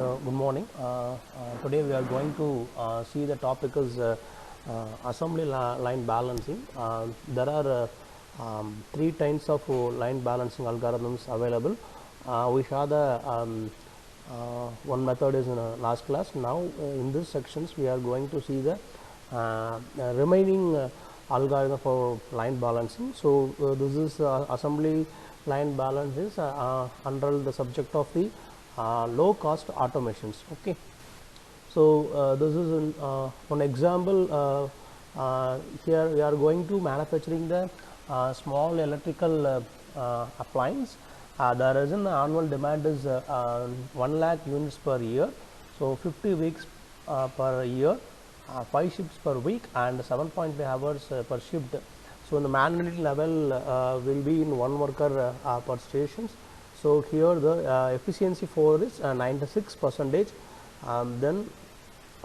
Good morning. Today we are going to see the topic is assembly line balancing. There are three kinds of line balancing algorithms available. We saw the one method is in last class. Now in this sections we are going to see the remaining algorithm for line balancing. So this is assembly line balance is under the subject of the low cost automations. Okay, so this is one example. Here we are going to manufacturing the small electrical appliance. There is an annual demand is 1 lakh units per year, so 50 weeks per year, 5 shifts per week and 7.5 hours per shift. So the manual level will be in one worker per stations. So here the efficiency for is 96%. Then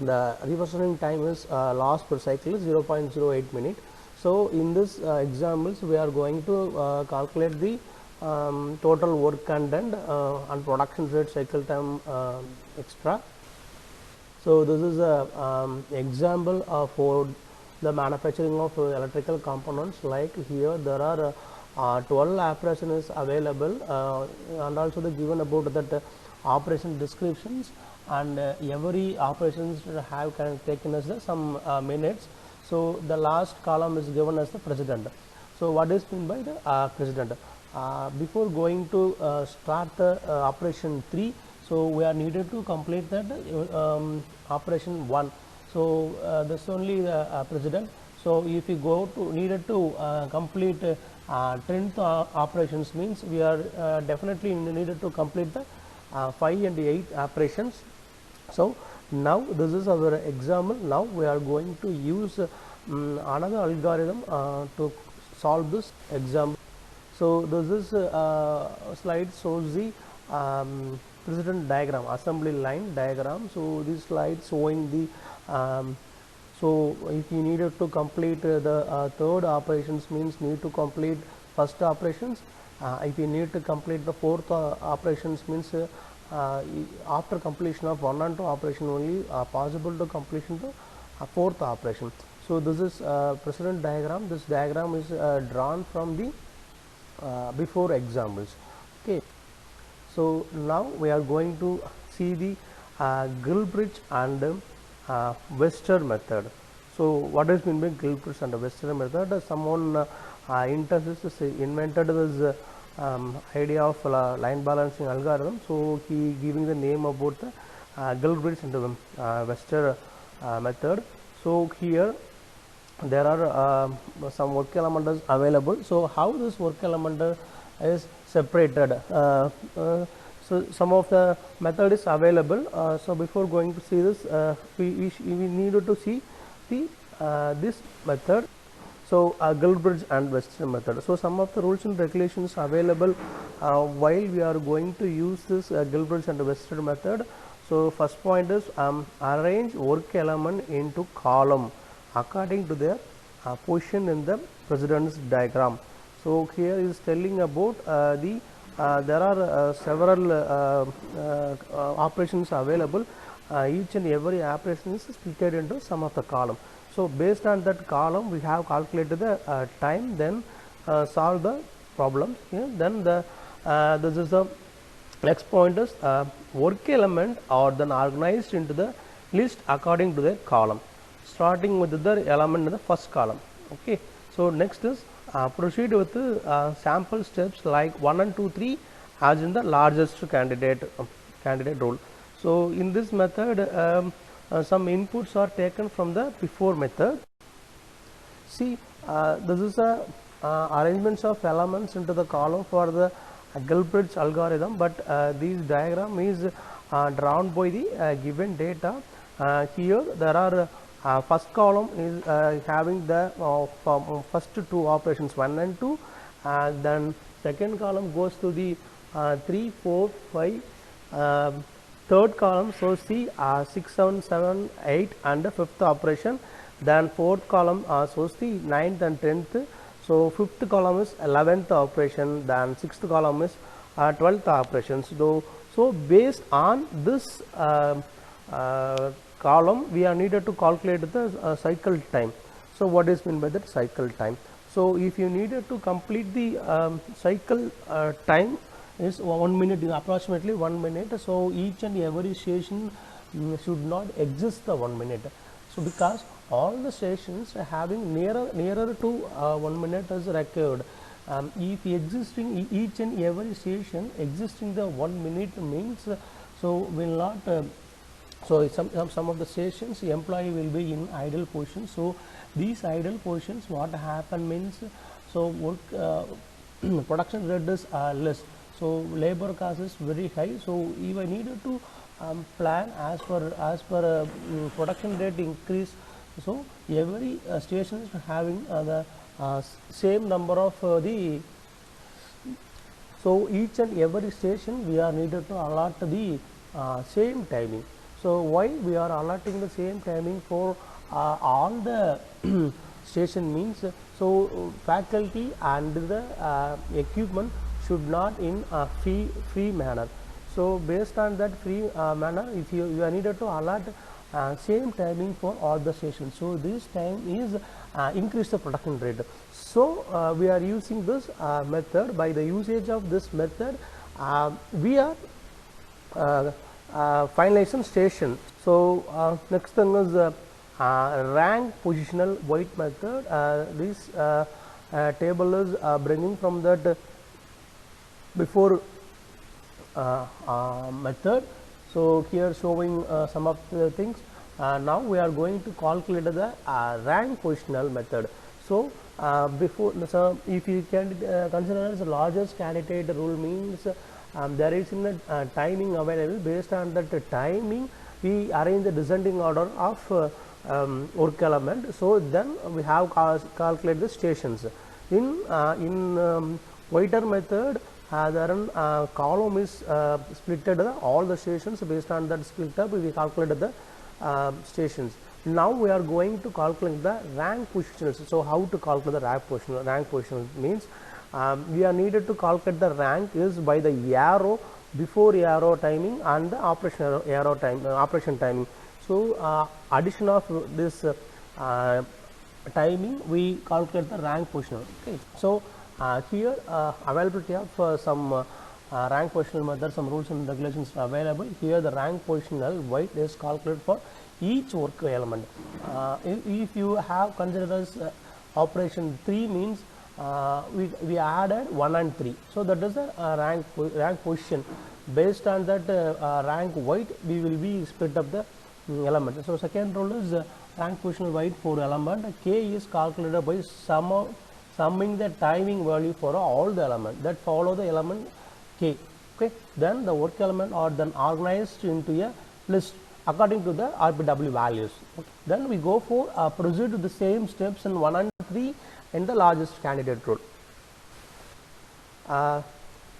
the reversing time is loss per cycle is 0.08 minute. So in this examples we are going to calculate the total work content and production rate, cycle time, extra. So this is a example for the manufacturing of electrical components. Like here there are 12 operations is available and also the given about that operation descriptions, and every operations have taken as some minutes. So the last column is given as the president. So what is meant by the president? Before going to start the operation 3, so we are needed to complete that operation 1. So this only the president. So if you go to needed to complete 10th operations, means we are definitely needed to complete the 5 and 8 operations. So now this is our example. Now we are going to use another algorithm to solve this example. So this is slide shows the precedent diagram, assembly line diagram. So this slide showing the so if you needed to complete the third operations, means need to complete first operations. If you need to complete the fourth operations, means after completion of 1 and 2 operation only possible to completion the fourth operation. So this is precedent diagram. This diagram is drawn from the before examples. Okay, so now we are going to see the Gilbridge and Wester method. So what is meant by Gilbridge and Wester method? Someone invented this idea of line balancing algorithm. So he giving the name about the Gilbridge and Wester method. So here there are some work elements available. So how this work element is separated? So some of the method is available. So before going to see this, we needed to see the this method. So Gilbridge and Wester method. So some of the rules and regulations available while we are going to use this Gilbridge and Wester method. So first point is arrange work element into column according to their position in the precedence diagram. So here is telling about there are several operations available. Each and every operation is split into some of the column. So based on that column we have calculated the time, then solve the problem here. Then the this is the next point is work element are then organized into the list according to the column, starting with the element in the first column. Okay, so next is proceed with sample steps like 1 and 2, 3 as in the largest candidate rule. So in this method some inputs are taken from the before method. See, this is a arrangements of elements into the column for the Gilbridge algorithm, but this diagram is drawn by the given data. Here there are first column is having the first two operations 1 and 2, then second column goes to the 3, 4, 5. Third column shows the 6, 7, 7, 8 and the fifth operation. Then fourth column shows the 9th and 10th. So fifth column is 11th operation. Then sixth column is 12th operation. So So based on this column, we are needed to calculate the cycle time. So what is meant by that cycle time? So if you needed to complete the cycle time is 1 minute, approximately 1 minute. So each and every station should not exist the 1 minute. So because all the stations having nearer to 1 minute is required. If existing each and every station existing the 1 minute means, so will not so some of the stations employee will be in idle position. So these idle positions, what happen means, so work production rate is less, so labor cost is very high. So if I needed to plan as per production rate increase, so every station is having the same number of the, so each and every station we are needed to allot the same timing. So why we are allotting the same timing for all the station means, so faculty and the equipment should not in a free manner. So based on that free manner, if you are needed to allot same timing for all the stations, so this time is increase the production rate. So we are using this method. By the usage of this method, we are finalizing station. So next thing is rank positional weight method. This table is bringing from that before method. So here showing some of the things. Now we are going to calculate the rank positional method. So before, so if you can consider as the largest candidate rule means, there is in the timing available. Based on that timing, we arrange the descending order of work element. So then we have calculate the stations. In Whiter method, there column is splitted all the stations. Based on that split up, we calculate the stations. Now we are going to calculate the rank positions. So how to calculate the rank position? Rank position means we are needed to calculate the rank is by the arrow, before arrow timing and the operation arrow time operation timing. So addition of this timing, we calculate the rank position. Okay. So here availability of some rank positional method, some rules and regulations are available. Here the rank positional weight is calculated for each work element. If you have considered as operation 3 means we added 1 and 3. So that is the rank position. Based on that rank weight, we will be split up the element. So second rule is rank positional weight for element. K is calculated by summing the timing value for all the element that follow the element K. Okay. Then the work element are then organized into a list according to the RPW values. Okay. Then we go for proceed to the same steps in 1 and 3 in the largest candidate rule.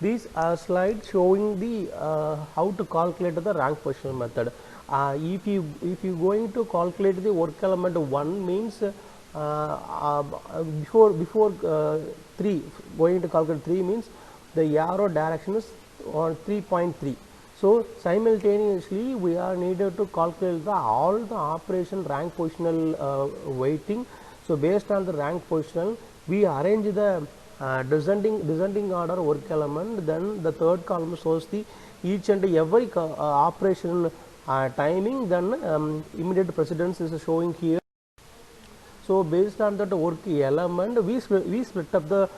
These are slides showing the how to calculate the rank position method. If you going to calculate the work element 1 means before 3 going to calculate 3 means the arrow direction is on 3.3. So simultaneously we are needed to calculate all the operation rank positional weighting. So based on the rank positional, we arrange the descending order work element. Then the third column shows the each and every operation timing. Then immediate precedence is showing here. So based on that work element, we split up the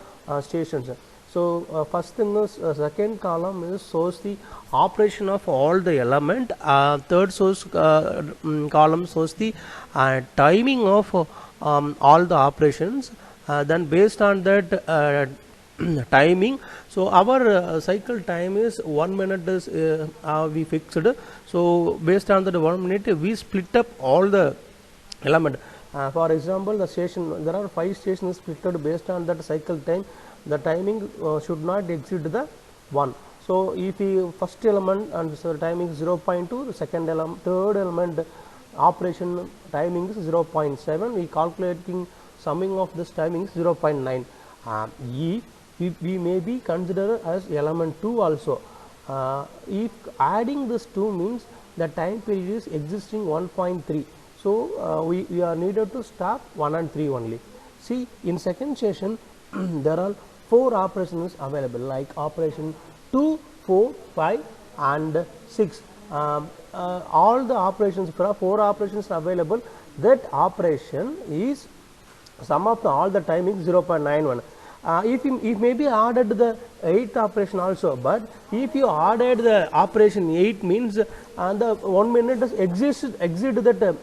stations. So first thing is second column is shows the operation of all the element. Third source column shows the timing of all the operations. Then based on that timing, so our cycle time is 1 minute is we fixed. So based on that 1 minute, we split up all the element. For example, the station, there are 5 stations splitted based on that cycle time. The timing should not exceed the 1. So if we first element and so timing is 0.2, the second element, third element operation timing is 0.7. we calculating summing of this timing is 0.9. We may be considered as element 2 also. if adding this 2 means the time period is existing 1.3. So, we are needed to stop 1 and 3 only. See, in second session there are 4 operations available, like operation 2, 4, 5 and 6. All the operations, 4 operations available, that operation is sum of all the time is 0.91. If maybe added the 8th operation also, but if you added the operation 8 means the 1 minute is exceed that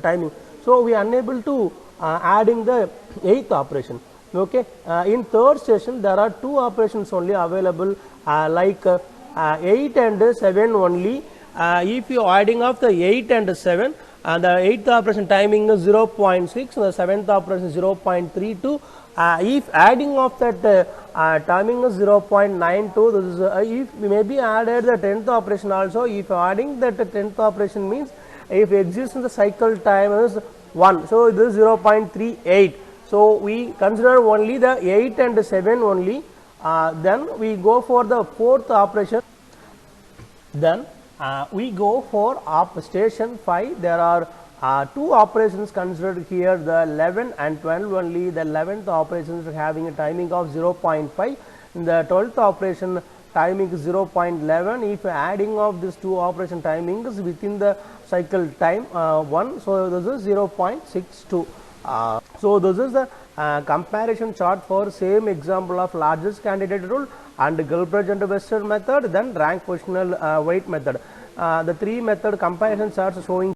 timing. So, we are unable to adding the 8th operation. Okay. In third session there are 2 operations only available, like 8 and 7 only. If you adding of the 8 and 7, the 8th operation timing is 0.6, the 7th operation is 0.32. If adding of that timing is 0.92, this is if maybe added the 10th operation also. If adding that 10th operation means if exists in the cycle time is 1, so this is 0.38. So, we consider only the 8 and 7 only. Then we go for the 4th operation. Then we go for station 5. There are 2 operations considered here, the 11 and 12 only. The 11th operation is having a timing of 0.5. The 12th operation timing is 0.11. If adding of these 2 operation timings within the cycle time 1, so this is 0.62. So, this is the comparison chart for same example of largest candidate rule and Gilbert and Western method, then rank positional weight method. The 3 method comparison charts showing